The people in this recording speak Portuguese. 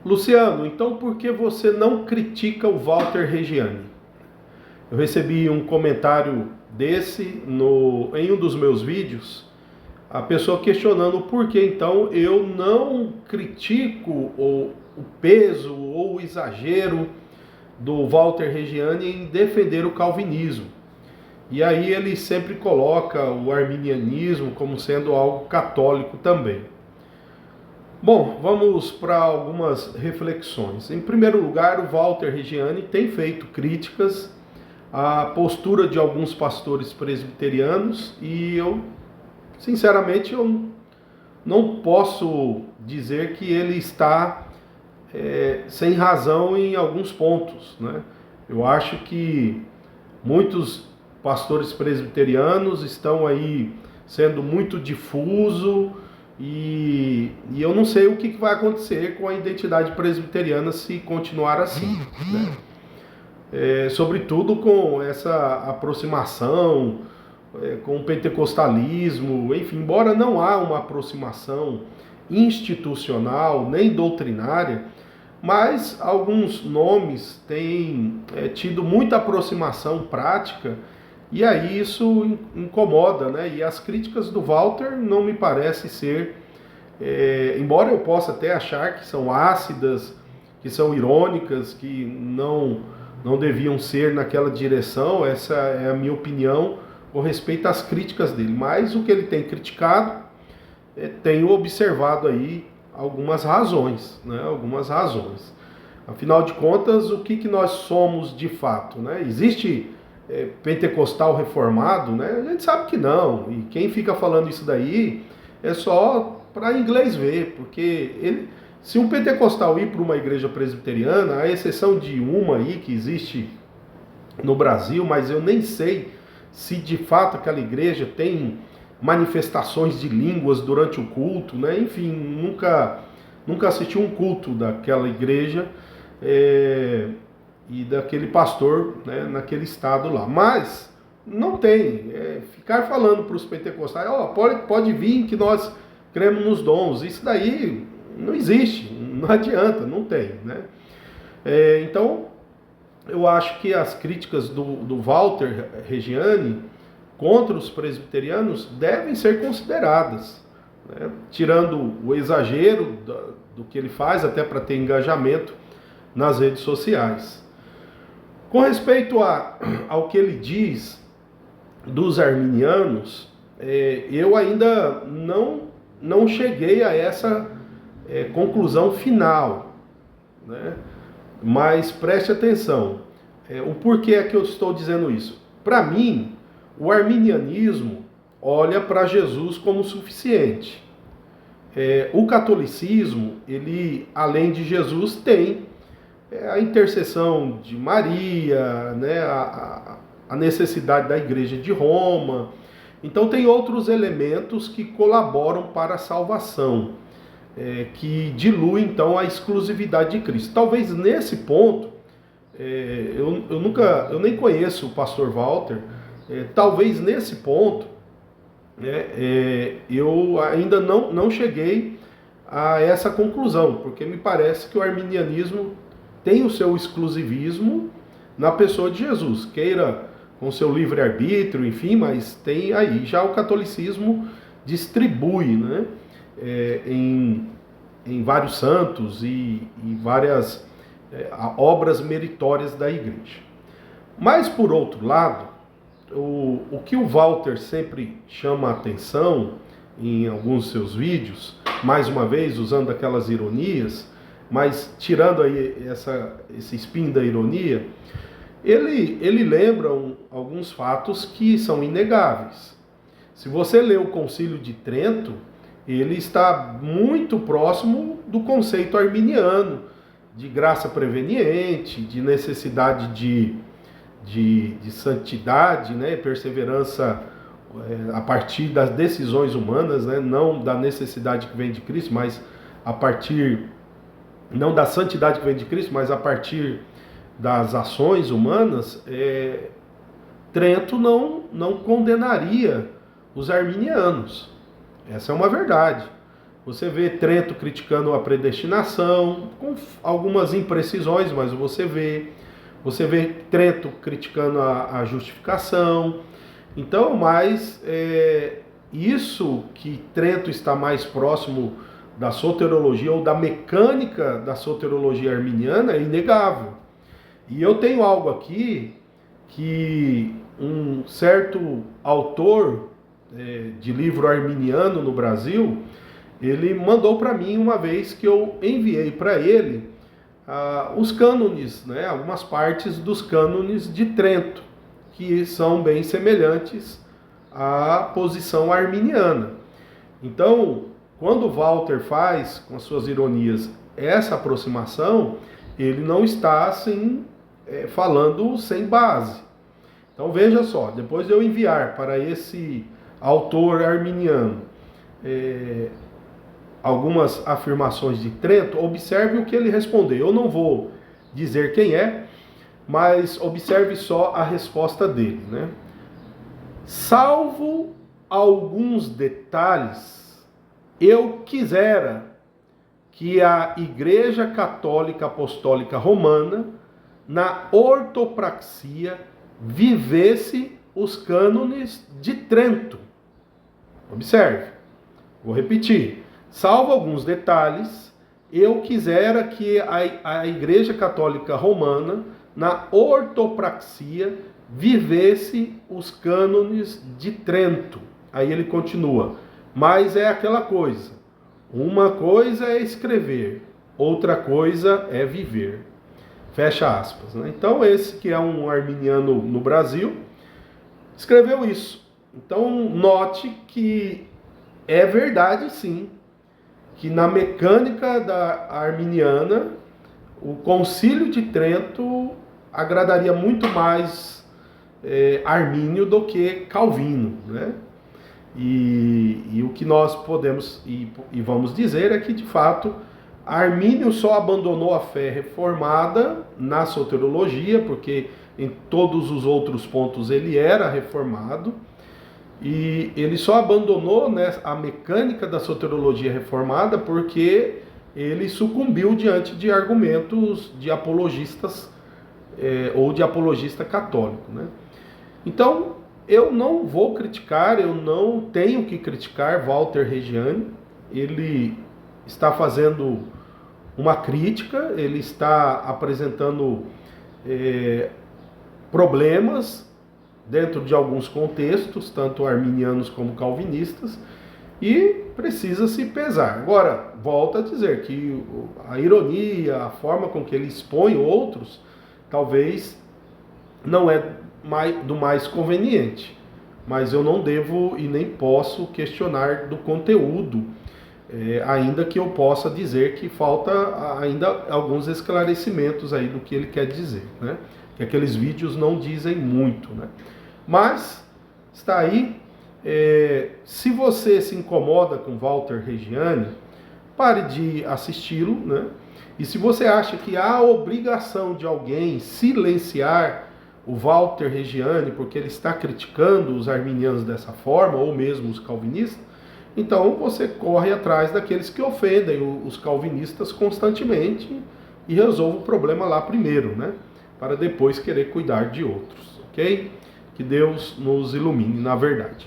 Luciano, então por que você não critica o Walter Reggiani? Eu recebi um comentário desse em um dos meus vídeos, a pessoa questionando por que então eu não critico o peso ou o exagero do Walter Reggiani em defender o calvinismo. E aí ele sempre coloca o arminianismo como sendo algo católico também. Bom, vamos para algumas reflexões. Em primeiro lugar, o Walter Reggiani tem feito críticas à postura de alguns pastores presbiterianos e sinceramente, eu não posso dizer que ele está sem razão em alguns pontos, né? Eu acho que muitos pastores presbiterianos estão aí sendo muito difuso e eu não sei o que vai acontecer com a identidade presbiteriana se continuar assim, né? Sobretudo com essa aproximação com o pentecostalismo, enfim, embora não há uma aproximação institucional nem doutrinária, mas alguns nomes têm tido muita aproximação prática e aí isso incomoda, né? E as críticas do Walter não me parece ser, embora eu possa até achar que são ácidas, que são irônicas, que não deviam ser naquela direção, essa é a minha opinião com respeito às críticas dele, mas o que ele tem criticado, tenho observado aí algumas razões, né? Algumas razões. Afinal de contas, o que nós somos de fato, né? Existe pentecostal reformado, né? A gente sabe que não, e quem fica falando isso daí é só para inglês ver, porque se um pentecostal ir para uma igreja presbiteriana, à exceção de uma aí que existe no Brasil, mas eu nem sei se de fato aquela igreja tem manifestações de línguas durante o culto, né? Enfim, nunca assisti um culto daquela igreja e daquele pastor, né, naquele estado lá. Mas não tem. Ficar falando para os pentecostais, pode vir que nós cremos nos dons. Isso daí não existe, não adianta, não tem, né? Então, eu acho que as críticas do Walter Reggiani contra os presbiterianos devem ser consideradas, né? Tirando o exagero do que ele faz, até para ter engajamento nas redes sociais. Com respeito ao que ele diz dos arminianos, eu ainda não cheguei a essa conclusão final, né? Mas preste atenção, o porquê é que eu estou dizendo isso? Para mim, o arminianismo olha para Jesus como suficiente. O catolicismo, ele, além de Jesus, tem a intercessão de Maria, né, a necessidade da Igreja de Roma. Então tem outros elementos que colaboram para a salvação, que dilui então a exclusividade de Cristo. Talvez nesse ponto, eu nem conheço o pastor Walter, talvez nesse ponto, eu ainda não cheguei a essa conclusão, porque me parece que o arminianismo tem o seu exclusivismo na pessoa de Jesus, queira com seu livre-arbítrio, enfim, mas tem aí. Já o catolicismo distribui, né, em vários santos e várias obras meritórias da igreja. Mas, por outro lado, o que o Walter sempre chama a atenção em alguns de seus vídeos, mais uma vez usando aquelas ironias, mas tirando aí esse spin da ironia, ele lembra alguns fatos que são inegáveis. Se você lê o Concílio de Trento, ele está muito próximo do conceito arminiano, de graça preveniente, de necessidade de santidade, né, perseverança a partir das decisões humanas, né, não da necessidade que vem de Cristo, mas a partir, não da santidade que vem de Cristo, mas a partir das ações humanas. Trento não condenaria os arminianos. Essa é uma verdade. Você vê Trento criticando a predestinação, com algumas imprecisões, mas você vê. Você vê Trento criticando a justificação. Então, mas isso que Trento está mais próximo da soteriologia ou da mecânica da soteriologia arminiana é inegável. E eu tenho algo aqui que um certo autor de livro arminiano no Brasil, ele mandou para mim uma vez que eu enviei para ele os cânones, né, algumas partes dos cânones de Trento, que são bem semelhantes à posição arminiana. Então, quando Walter faz, com as suas ironias, essa aproximação, ele não está assim, falando sem base. Então veja só, depois de eu enviar para esse autor arminiano algumas afirmações de Trento, observe o que ele respondeu. Eu não vou dizer quem é, mas observe só a resposta dele, né? Salvo alguns detalhes, eu quisera que a Igreja Católica Apostólica Romana, na ortopraxia, vivesse os cânones de Trento. Observe, vou repetir. Salvo alguns detalhes, eu quisera que a Igreja Católica Romana, na ortopraxia, vivesse os cânones de Trento. Aí ele continua, mas é aquela coisa. Uma coisa é escrever, outra coisa é viver. Fecha aspas. Né? Então esse que é um arminiano no Brasil, escreveu isso. Então note que é verdade sim, que na mecânica da arminiana, o Concílio de Trento agradaria muito mais Armínio do que Calvino, né? E o que nós podemos e vamos dizer é que, de fato, Armínio só abandonou a fé reformada na soteriologia, porque em todos os outros pontos ele era reformado, e ele só abandonou, né, a mecânica da soteriologia reformada porque ele sucumbiu diante de argumentos de apologistas ou de apologista católico, né? Então, eu não vou criticar, eu não tenho que criticar Walter Reggiani. Ele está fazendo uma crítica, ele está apresentando problemas dentro de alguns contextos, tanto arminianos como calvinistas, e precisa se pesar. Agora, volto a dizer que a ironia, a forma com que ele expõe outros, talvez não é do mais conveniente, mas eu não devo e nem posso questionar do conteúdo, ainda que eu possa dizer que falta ainda alguns esclarecimentos aí do que ele quer dizer, né? Que aqueles vídeos não dizem muito, né? Mas está aí. Se você se incomoda com Walter Reggiani, pare de assisti-lo, né? E se você acha que há obrigação de alguém silenciar o Walter Reggiani porque ele está criticando os arminianos dessa forma, ou mesmo os calvinistas, então você corre atrás daqueles que ofendem os calvinistas constantemente e resolve o problema lá primeiro, né? Para depois querer cuidar de outros, ok? Que Deus nos ilumine na verdade.